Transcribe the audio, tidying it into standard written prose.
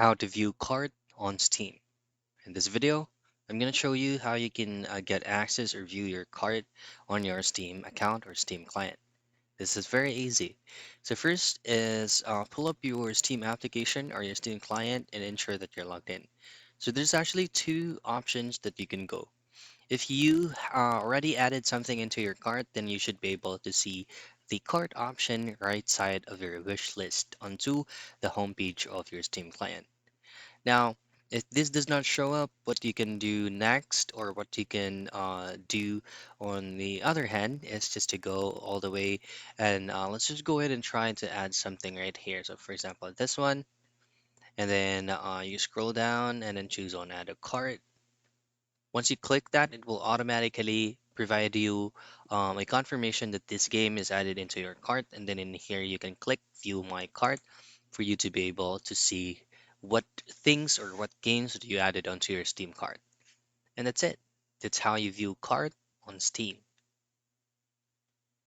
How to view cart on Steam. In this video, I'm going to show you how you can get access or view your cart on your Steam account or Steam client. This is very easy. So first is pull up your Steam application or your Steam client and ensure that you're logged in. So there's actually two options that you can go. If you already added something into your cart, then you should be able to see the cart option right side of your wish list onto the homepage of your Steam client. Now, if this does not show up, what you can do next, or what you can do on the other hand, is just to go all the way and let's just go ahead and try to add something right here. So, for example, this one, and then you scroll down and then choose on add a cart. Once you click that, it will automatically provide you a confirmation that this game is added into your cart. And then in here, you can click View My Cart for you to be able to see what things or what games that you added onto your Steam cart. And that's it. That's how you view cart on Steam.